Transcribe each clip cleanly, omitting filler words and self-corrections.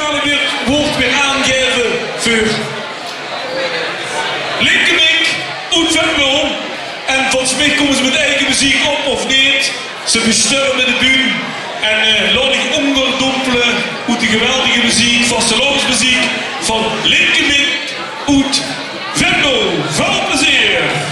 ga ik het woord weer aangeven voor Linkemink uit Venlo. En volgens mij komen ze met eigen muziek op of niet. Ze besturmen de bühne. En laat ik onderdompelen uit de geweldige muziek, vastelandsmuziek van Linkemink uit Venlo. Veel plezier!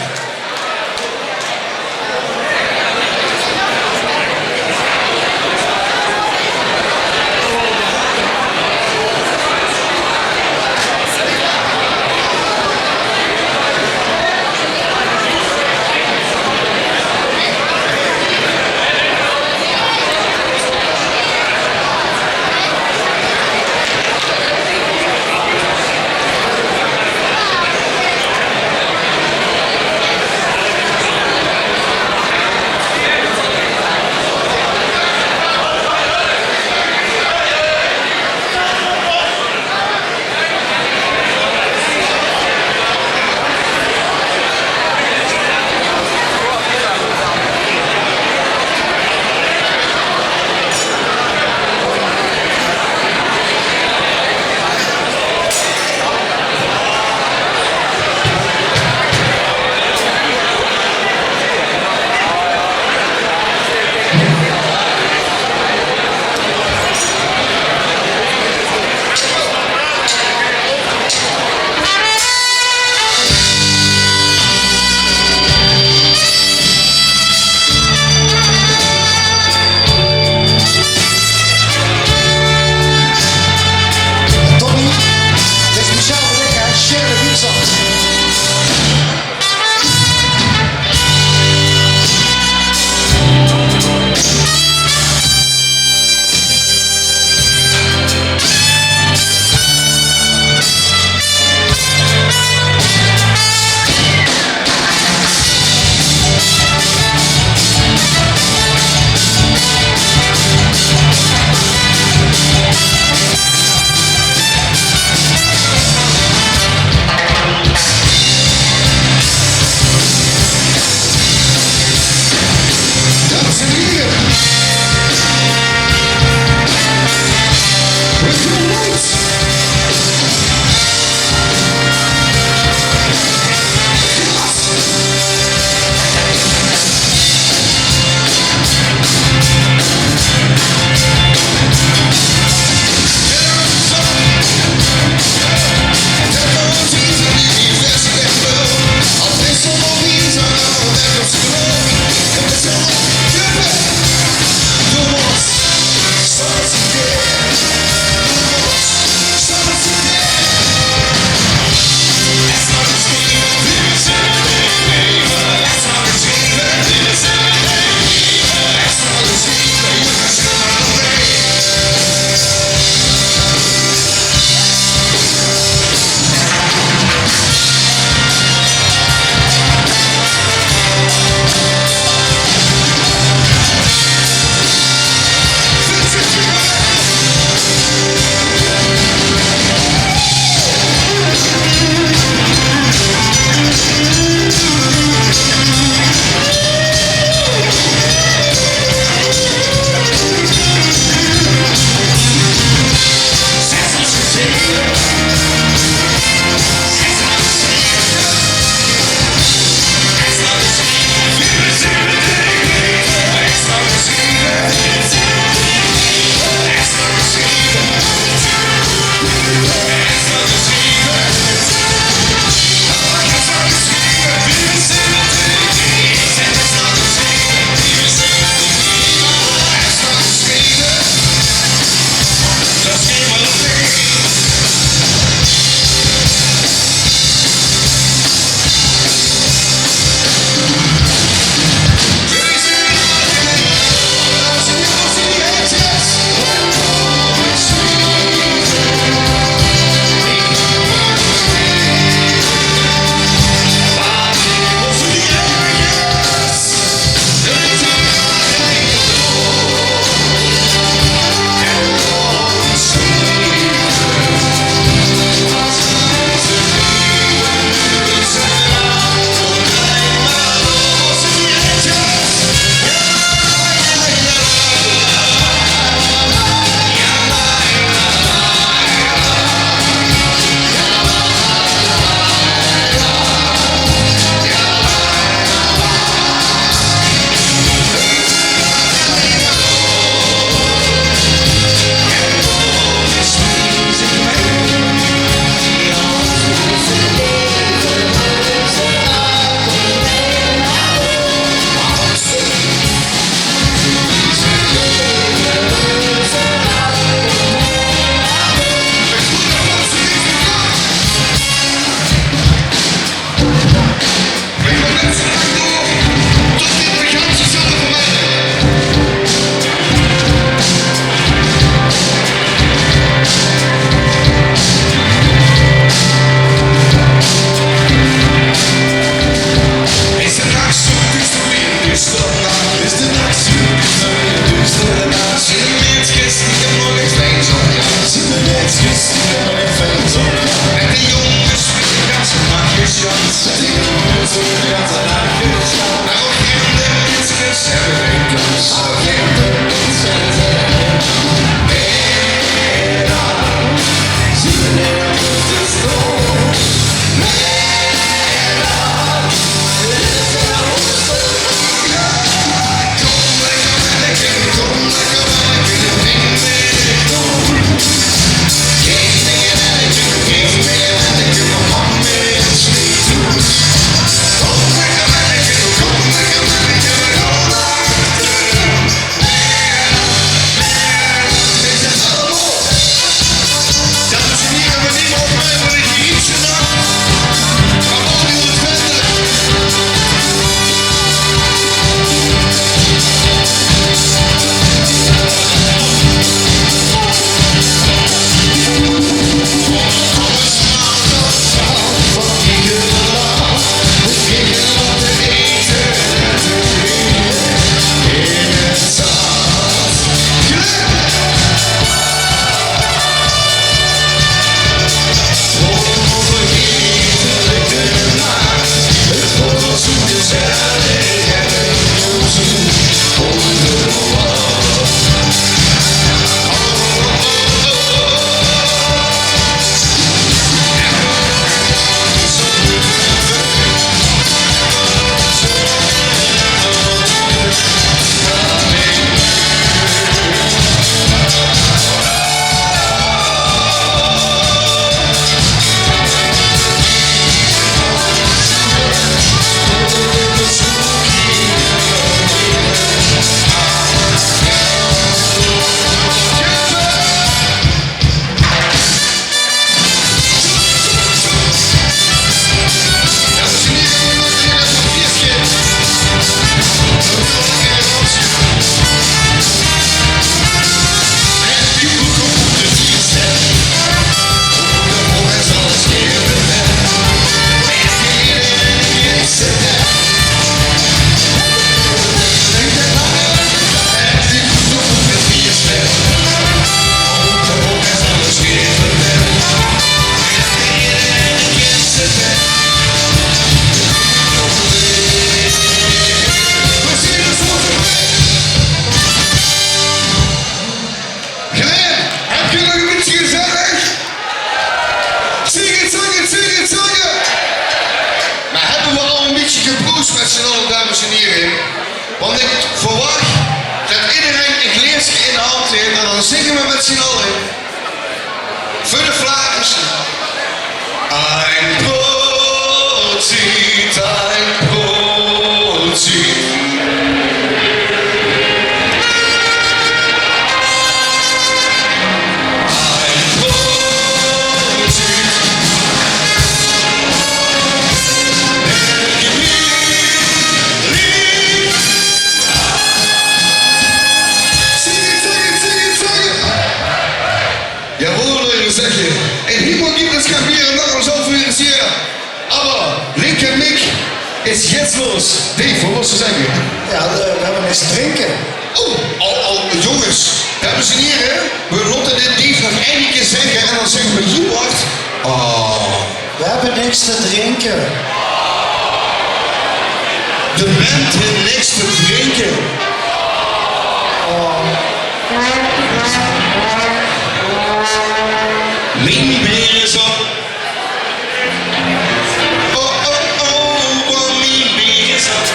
Want ik verwacht dat iedereen een glaasje in de hand heeft en dan zingen we met z'n allen. Voor de vlagers. Ein Brotzeit, ein Brotzeit. En Himmel gibt es kein Bier und noch so viel ist hier. Aber linke Mick ist jetzt los. Dave, wat was te zeggen? Ja, we hebben eens te drinken. Jongens, dames en heren, we rotten dit Dave nog één keer zeggen en dan zeggen we hier wacht. We hebben niks te drinken. De band heeft niks te drinken. Mijn bier is op. Want mijn bier is op.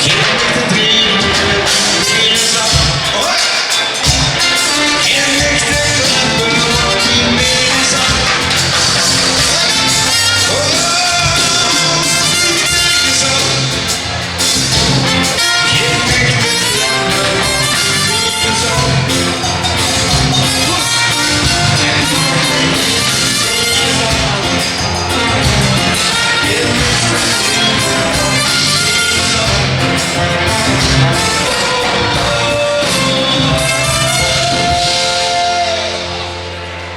Geen licht te drinken, bier is op. Geen licht te klappen, want mijn bier is op.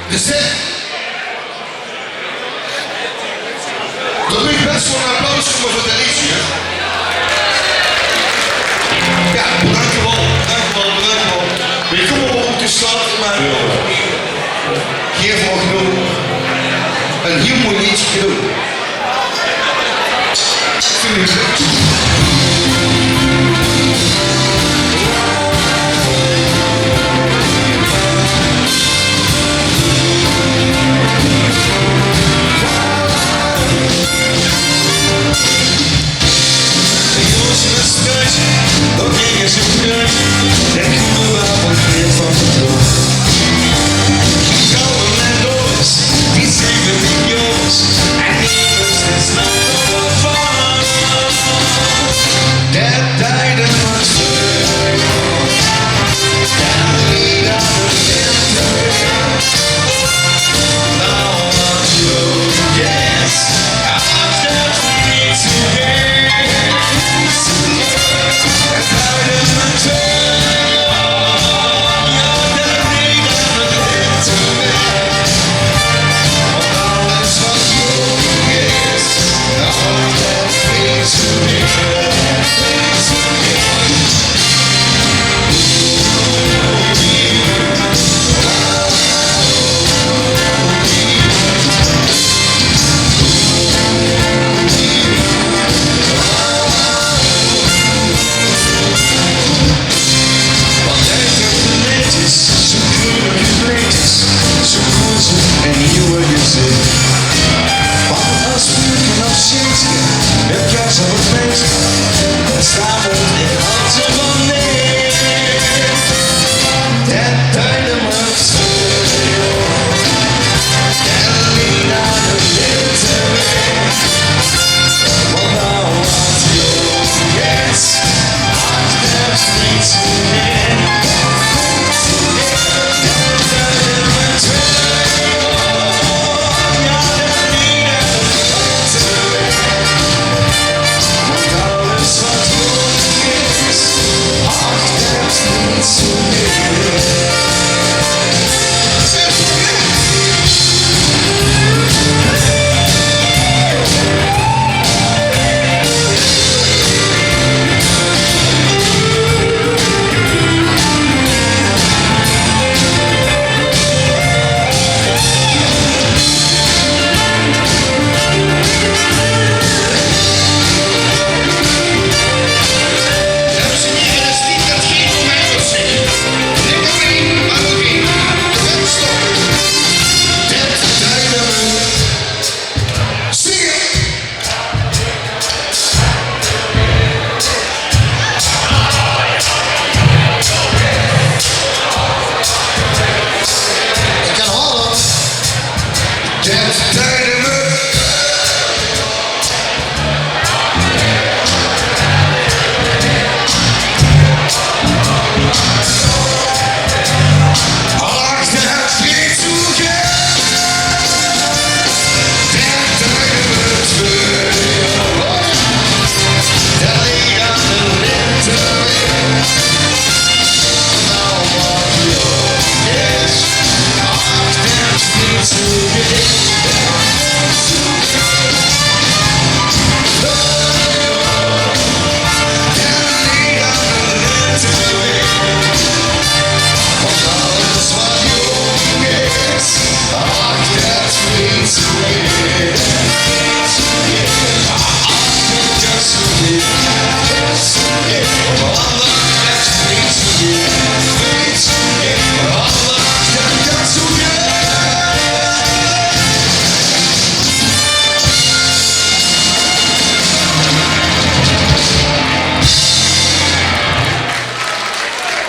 Dus dat doe ik best wel een applaus voor de liedje. Ja, bedankt wel. Maar je komt wel op de stad, maar hier voor genoeg. En hier moet je iets doen.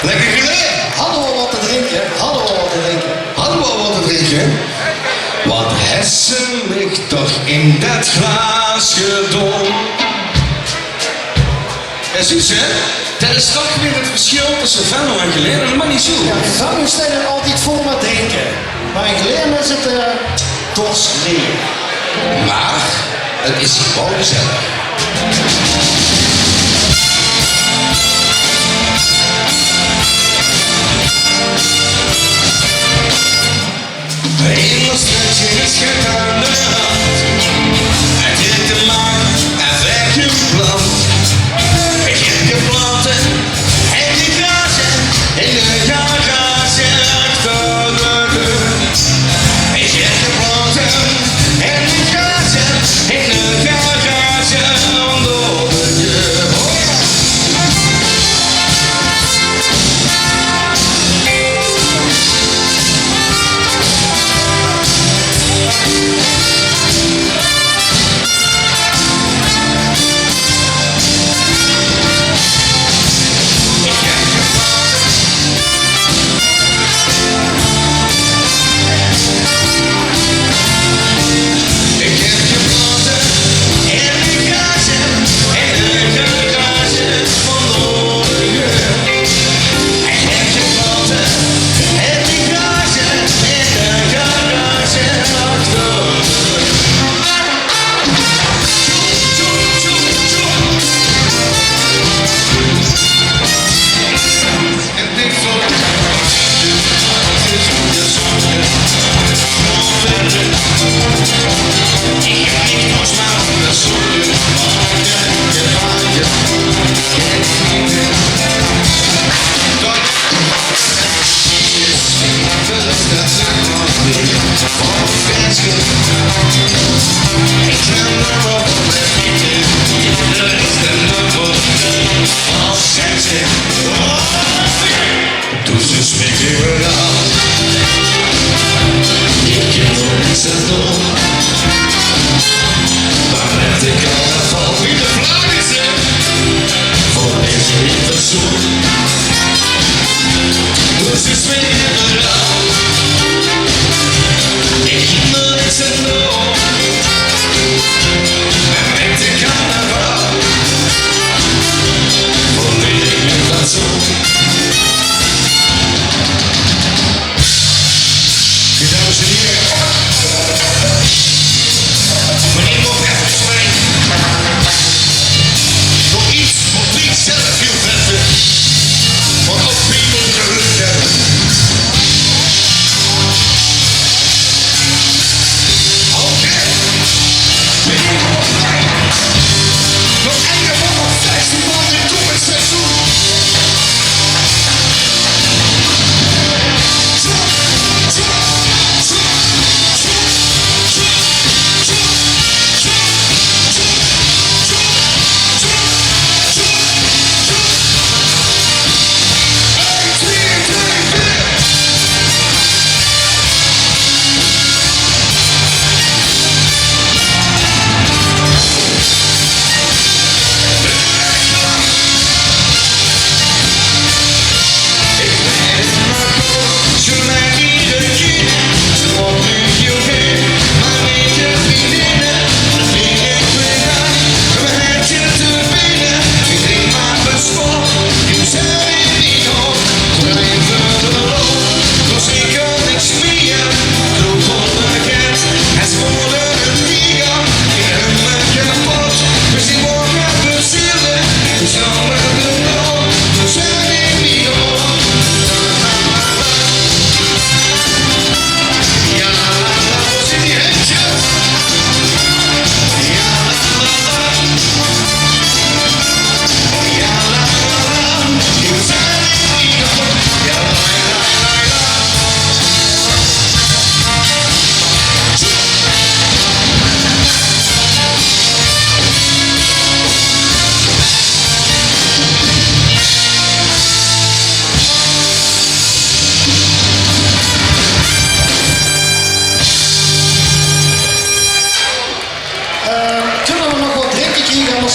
Lekker geleden. Hadden we wat te drinken? Hadden we wat te drinken? Hadden we al wat te drinken? Wat hessen ligt toch in dat glaasje dom. Ja, zus hè? Dat is toch weer het verschil tussen Venlo en Geleen. Dat mag niet zo. Ja, gevangenen stellen altijd vol met drinken. Maar in Geleen is het dos leer. Maar het is gewoon gezellig. Een stretje is het aan de hand. Het is te maken en weg je plant. Ik heb je planten en die grazen in de garage achter de deur. Ik heb je planten en die grazen in de garage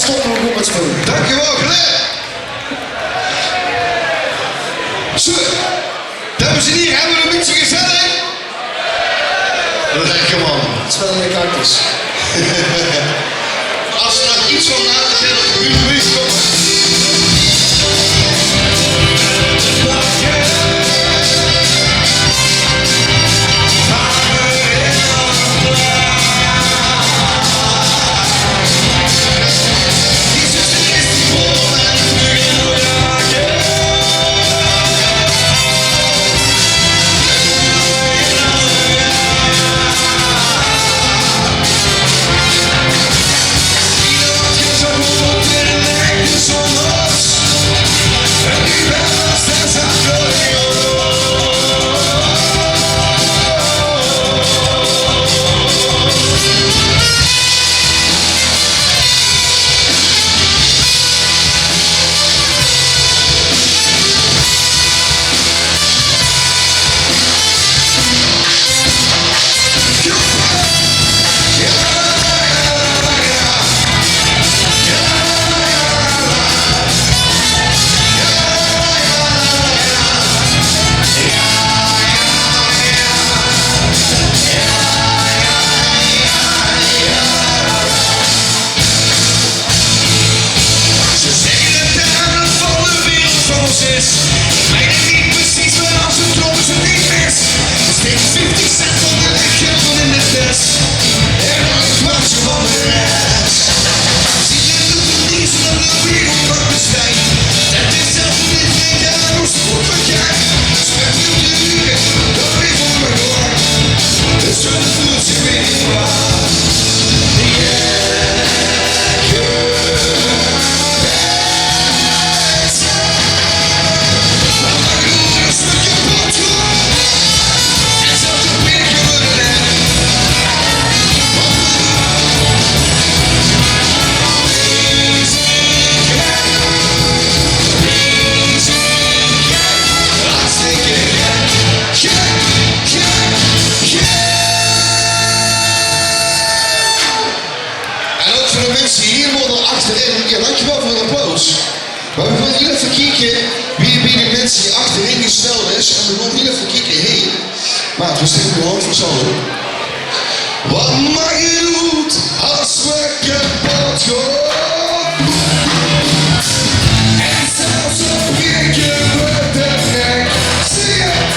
stoppen we goed met spelen. Dankjewel, Glenn. Zo, dames en heren, hebben we een beetje gezellig? Lekker man. Het is wel leuk uit is. Als er nog iets van na te gaan op de buurt komt. Ja, dankjewel voor het applaus. Maar we willen heel even kijken wie bij de mensen die achterin gesteld is. En we willen heel even kijken, hé, maat, we steken de hand voor zo. Wat mag je doen als we kapot gaan? En zelfs op je wordt de nek. Zie je?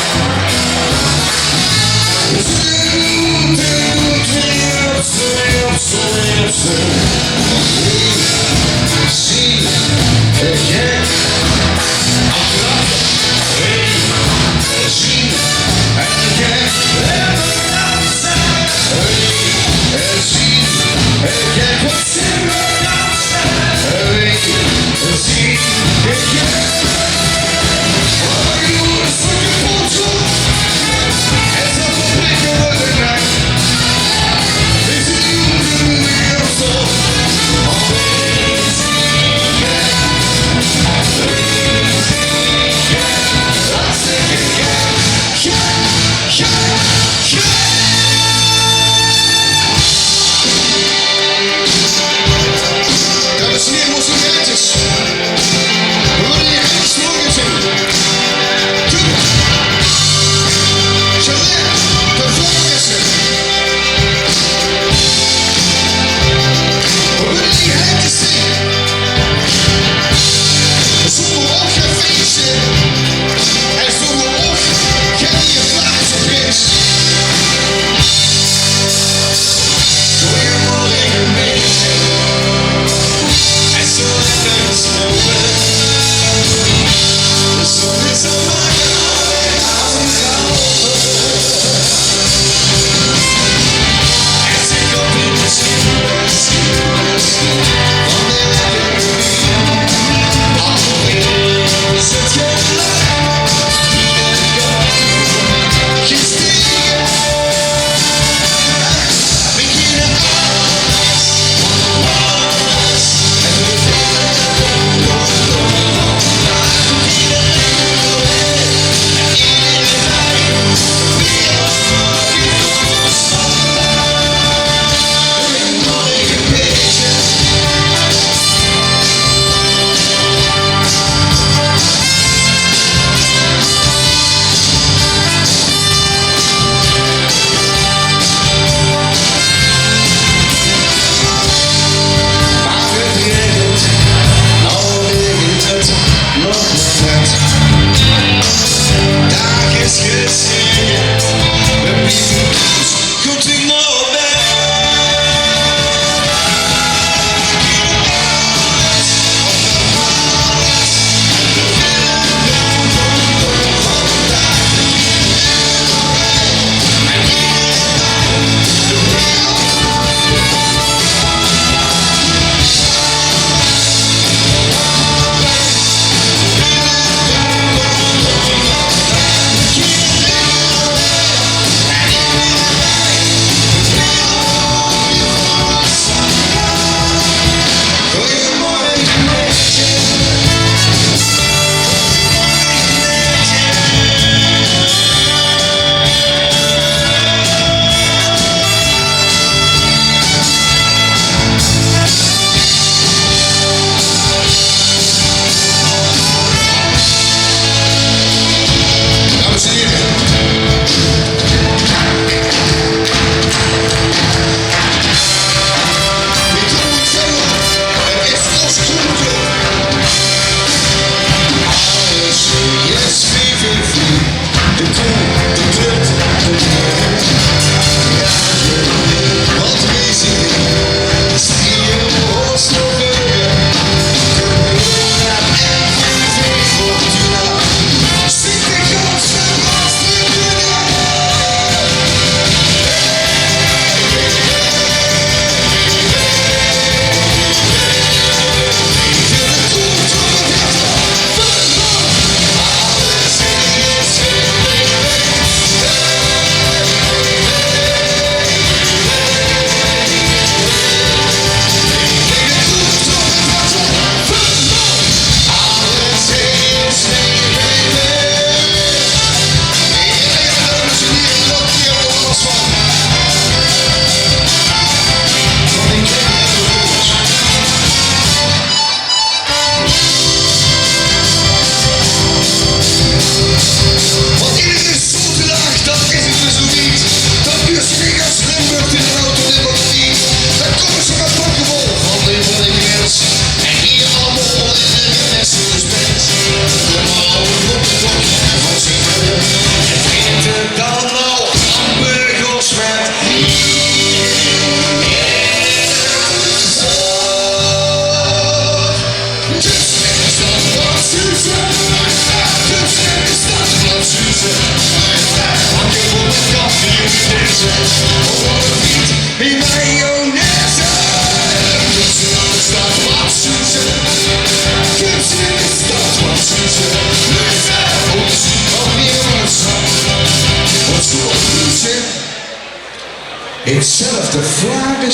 hetzelfde vlaggen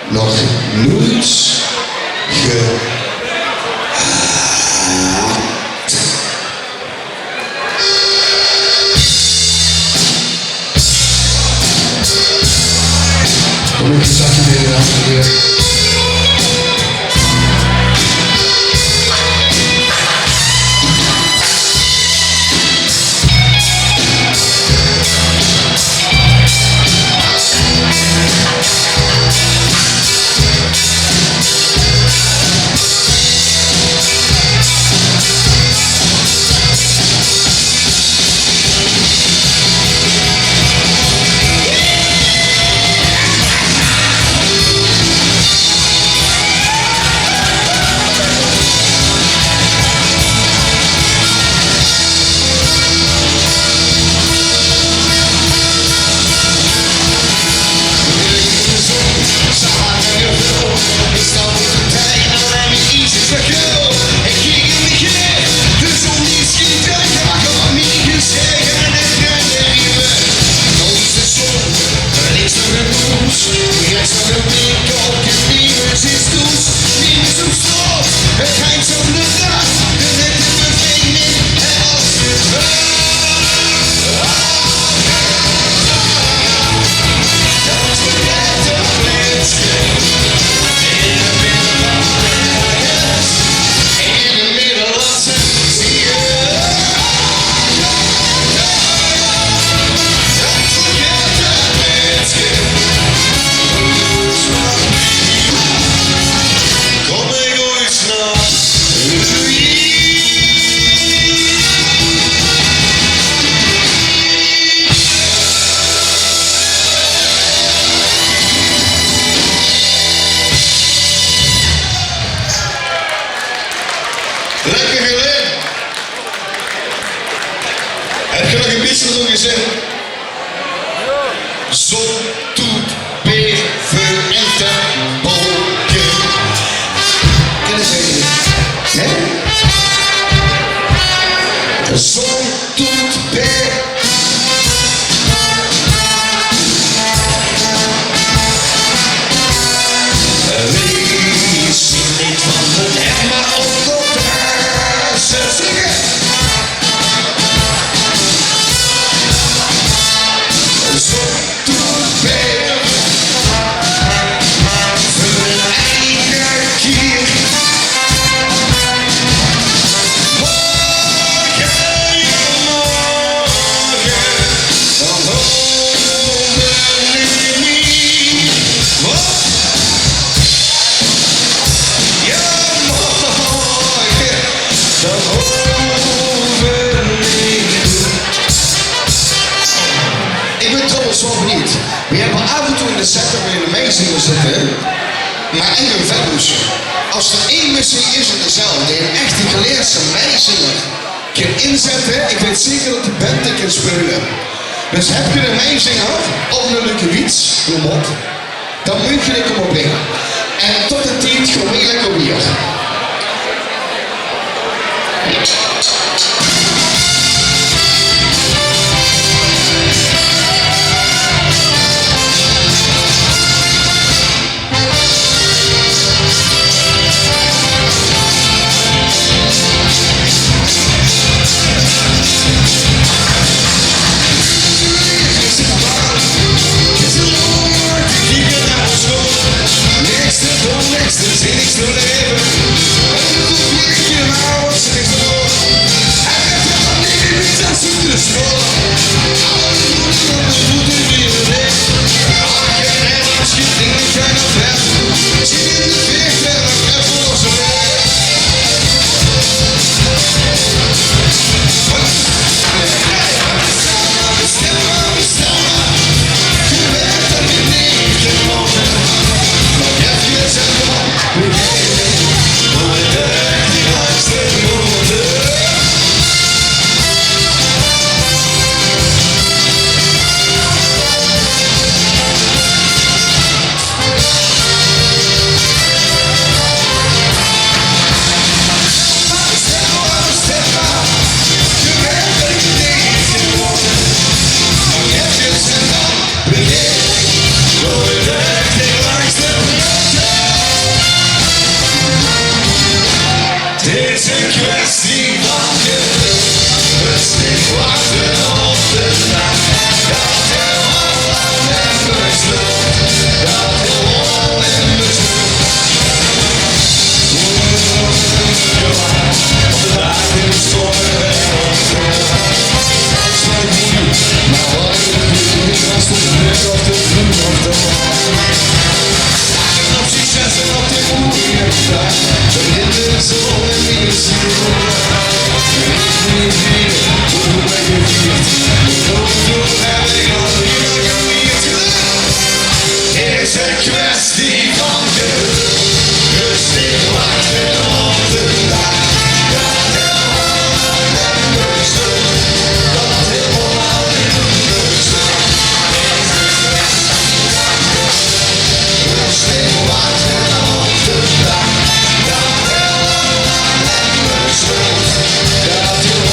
nog nooit gehad. Kom ik een zakje weer in achter. Lekker geleden. Heb je nog een beetje zo gezegd? Zon doet beven en te bolken. Kunnen ze niet? Hè? Zon doet beven. Wees niet van de leg, maar ook op de zingen. Zon doet beven. Voor een eigen keer. Morgen, dan horen we niet. Ik ben trouwens wel benieuwd. We hebben af en toe in de set dat we in de meezinger zitten, maar echt een vetmoesje. Als er één muziek is in de zaal die een echte geleerde meezinger kan inzetten, ik weet zeker dat die band het kan spelen. Dus heb je een meezinger of een leuke wiets, noem op, dan moet je die komen brengen. En tot de tijd gewoon weer lekker bier. Niks te leven. Het is een vliegje, maar wat is niks te doen. de zon en weer stil. Ik niet weer hoe ben je viert. Hoeveel heb ik al niet gevierd? Het is een kwestie van geluk. Rustig wachten op de dag. Dat helemaal in de zon. Dat helemaal in de zon. Rustig wachten op de dag. Dat helemaal in de zon. Dat helemaal in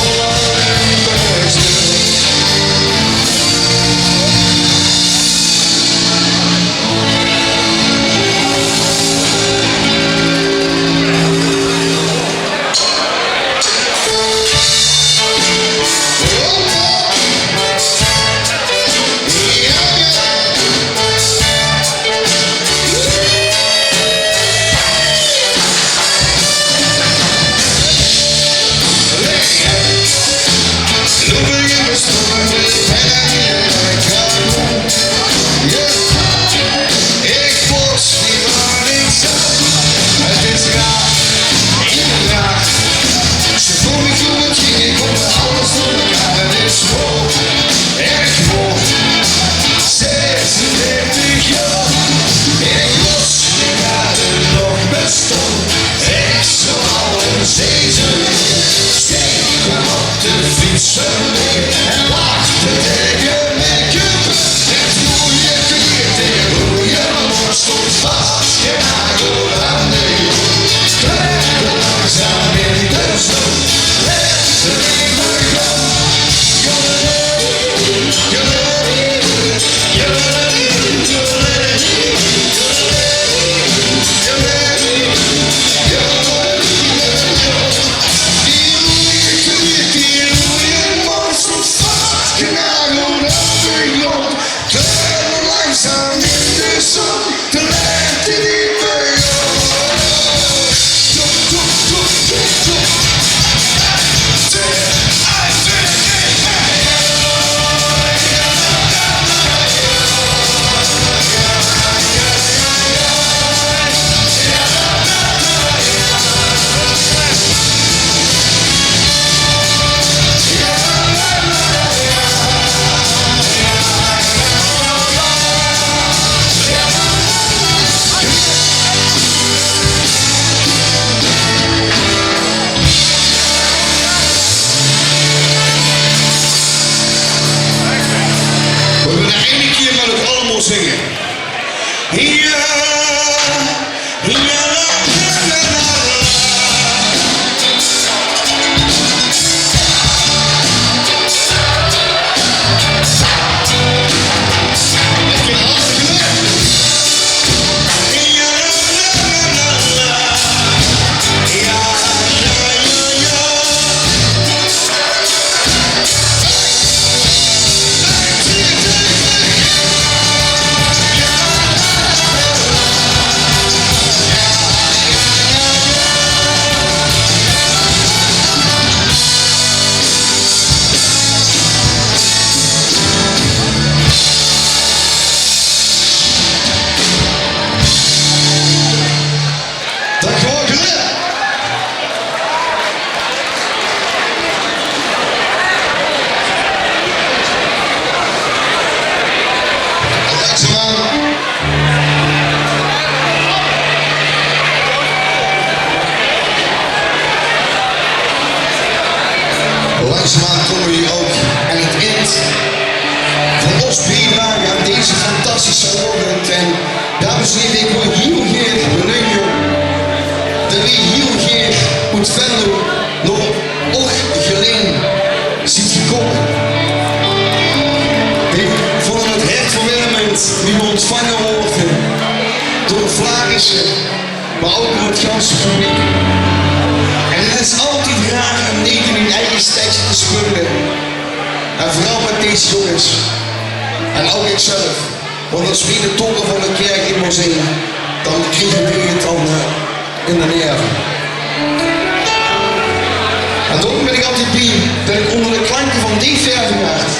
de zon. En lachte tegen make-up. Het mooie kleed en hoe je mond stond vastgenageld aan de grond. Kleurde langzaam in de zon. Lette in de gang. Zingen. Ja, ja, langzaamaan komen jullie ook aan het eind van ons bijdrage aan deze fantastische ochtend. En dames en heren, ik wil heel graag bedanken dat we heel graag uit Venlo nog ook geleden ziet gekomen. Ik vond het hartverwarmend wie we ontvangen worden door de Vlaamse, maar ook door het ganse publiek. En het is altijd graag een negen in eigen stadje te spelen. En vooral met deze jongens. En ook ikzelf. Want als we de toren van de kerk in moet zingen, dan krijgen we het dan in de nerven. En daarom ben ik altijd blij dat ik onder de klanken van die vervenaard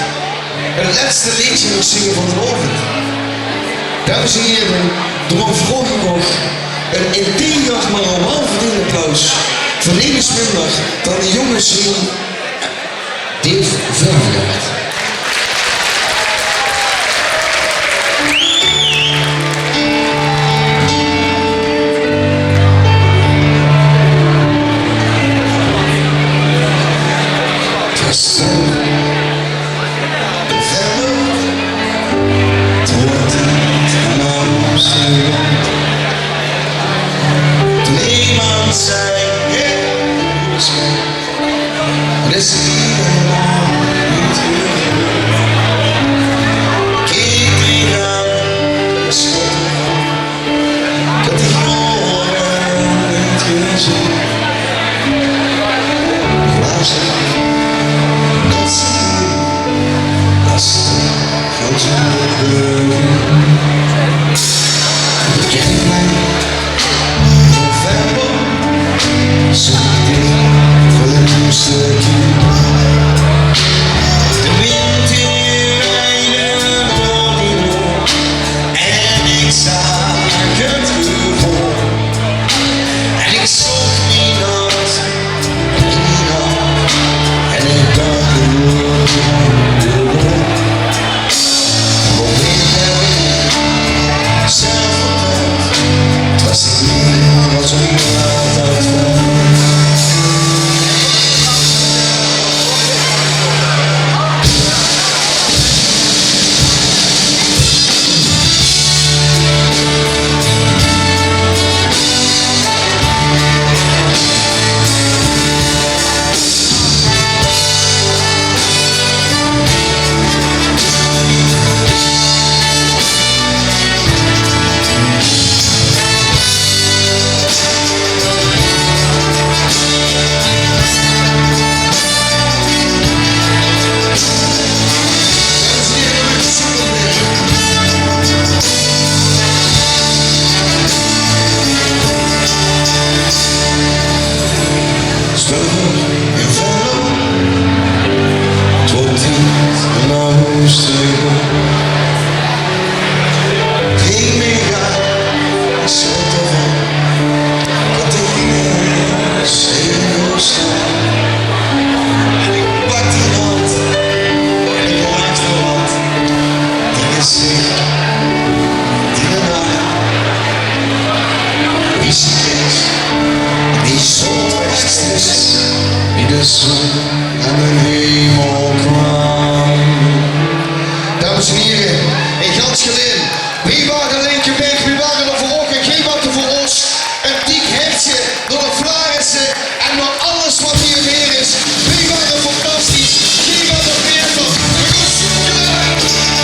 het laatste liedje moet zingen van de ochtend. Dames en heren, daarom vroeg ik nog een integer maar een welverdiende applaus voor niemand minder dan de jonge ziel Dave Vergaard. Niemand zei, het is helemaal niet kijk die aan, de schot. Ik had die oren niet gezien. Ik luister, dat zie je, als de grote burger. Bekend mij. De wind in rijden door die noord en ik zag het gevoel en ik zocht niemand en ik dacht het was niet wat zo laat de zon en de hemel kwam. Dames en heren, in gans geleden, wie waren Linkenberg, wie waren er voor ook en geen wat er voor ons. Een dik hertje door de Vlarense en door alles wat hier weer is. Wie waren fantastisch, wie waren beter. We gaan zoeken.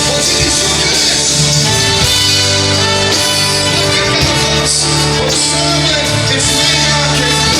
Wat is dit zo geweest? Samen is meemaken.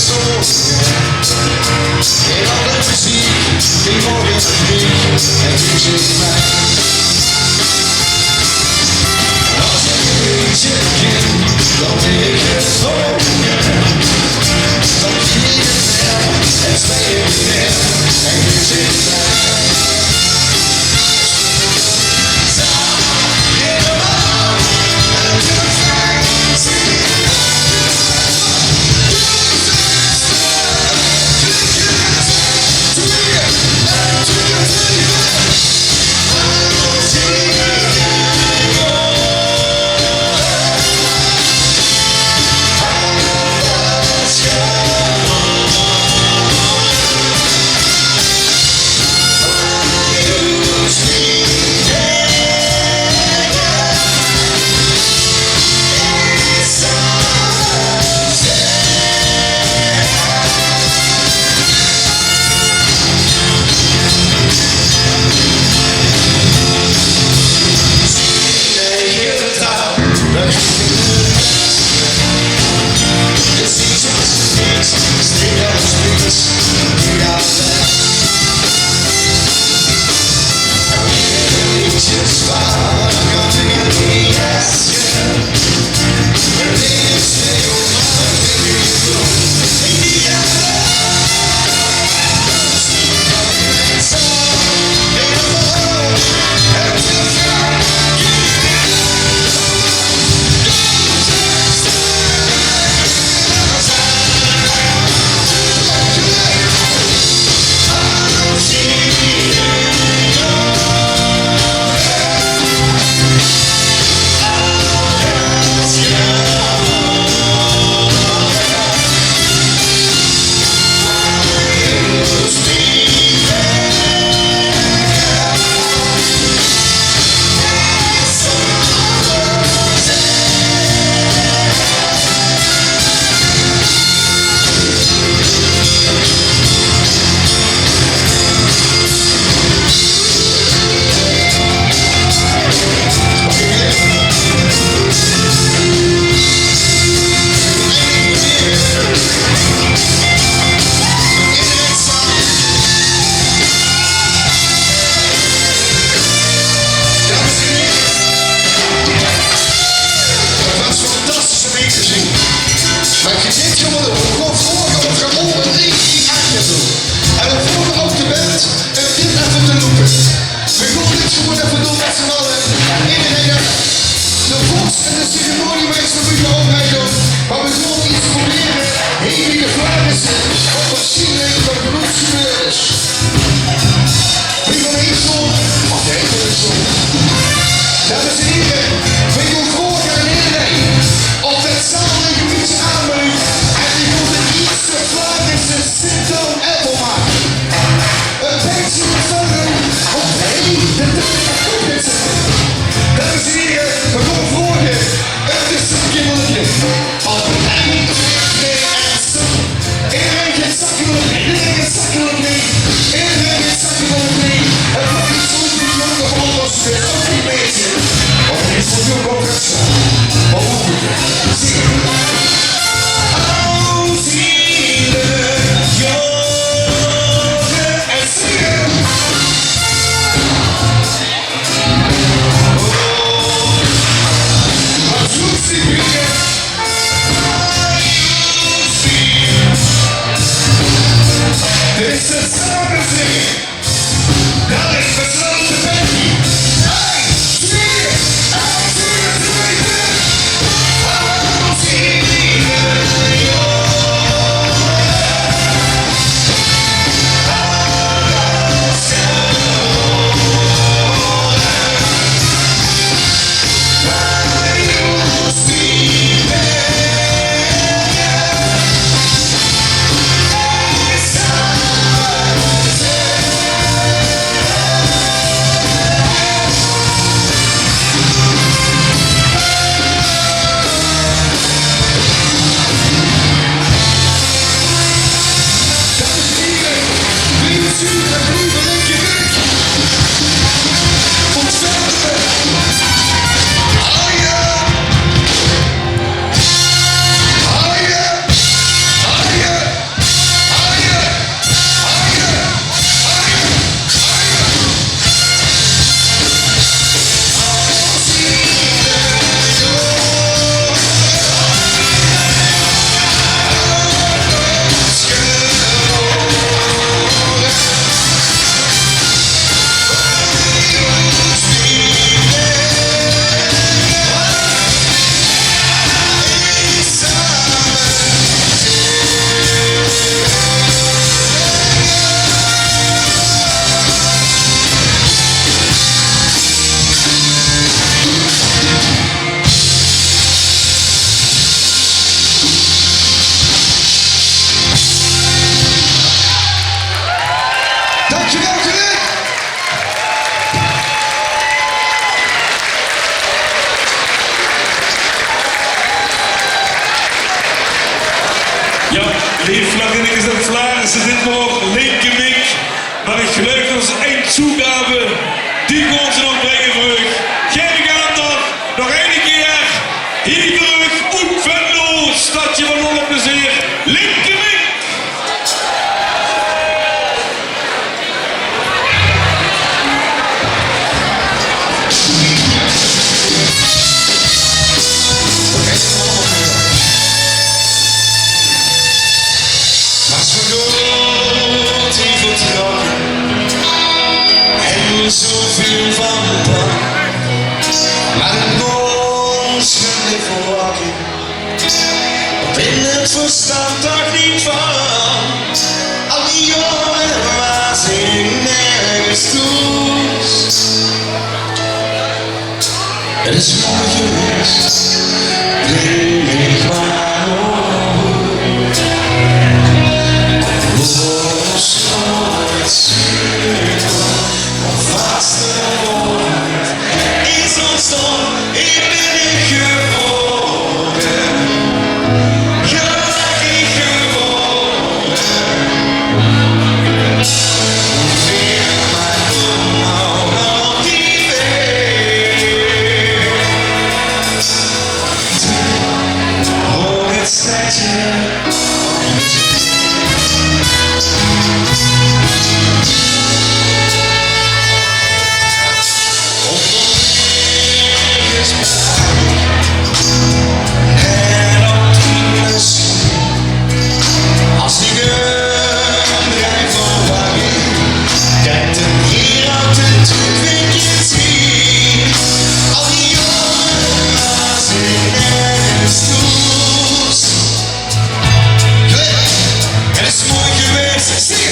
En alle muziek die morgen vliegt en die zit mij. Als ik een beetje ken, dan ben ik het volgen. Dan zie je het wel en speel je weer en die zit mij. toegave, die gaan ze nog brengen terug. Geen aandacht, nog één keer. Hier terug, Oek Venlo, stadje van alle plezier, Linkerming. Zoveel van de plan, maar het onschuldig verwachten, in het verstand toch niet van. Al die jaren was ik nergens toe. Het is mooi geweest, neem ik maar over. Los nooit is ontstaan, ik ben geworden, gelukkig geworden. Hoeveel mij omhoog op die weg, hoog het stadje. Als ik een drijf voorbij, kijk hem hier uit de terugwinkel zien. Al die jaren was ik nergens toe. Het is mooi geweest, zie je.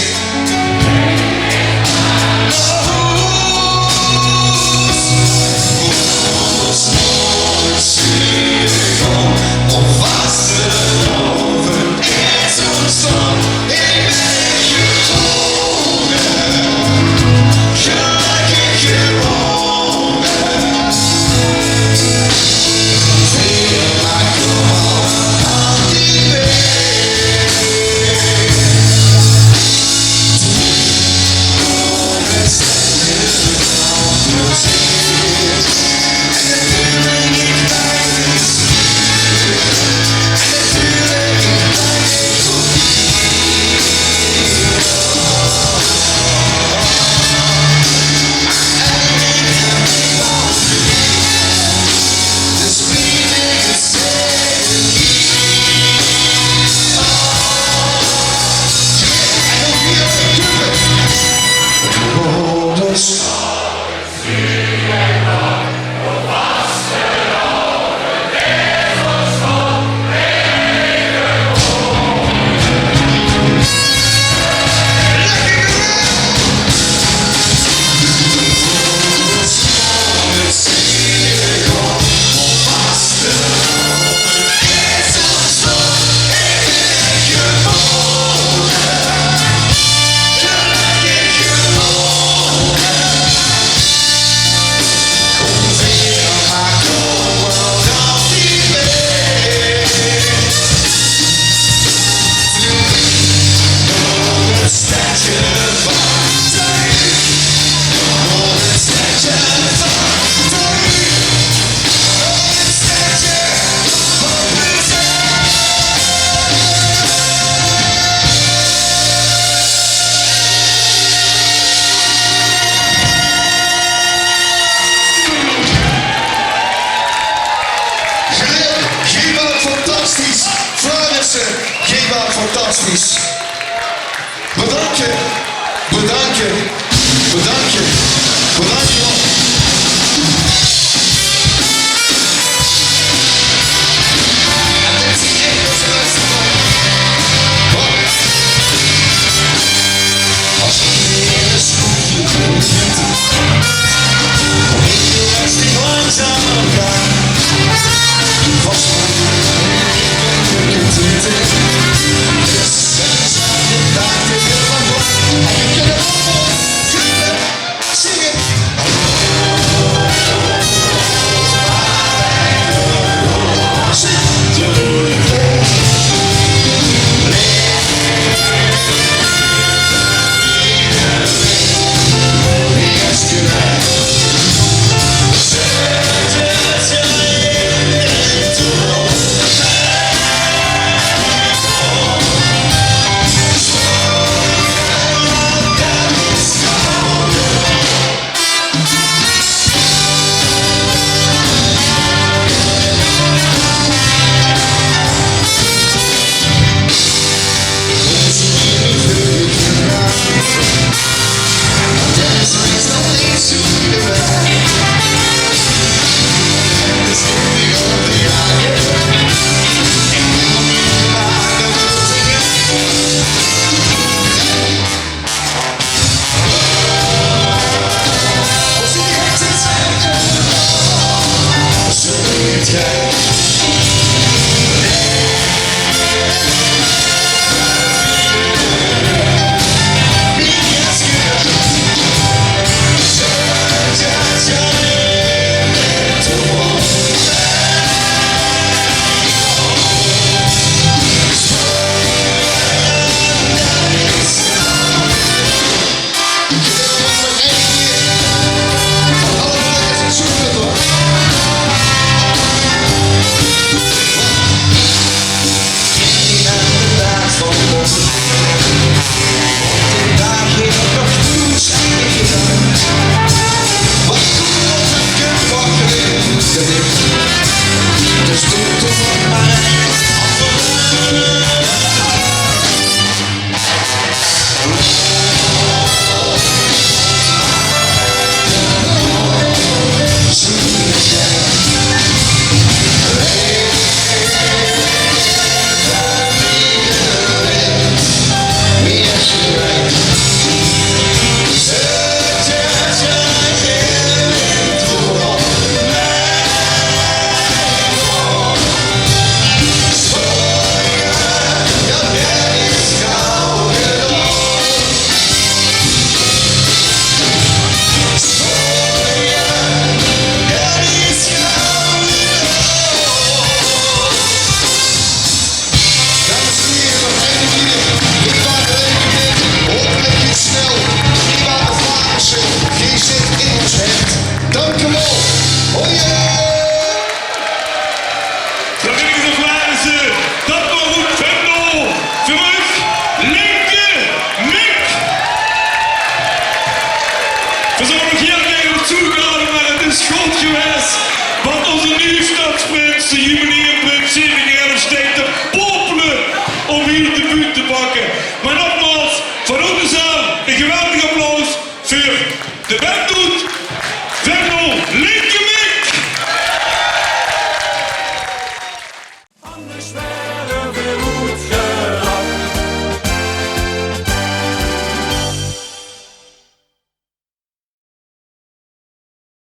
Fantastisch. Bedankt je. Bedankt je. Bedankt je. Bedankt je wel. En dit is echt wat ze luisteren. Als je in de schoen bent, weet je als die langzaam gaat. Vast maar, ik ben het. je niks.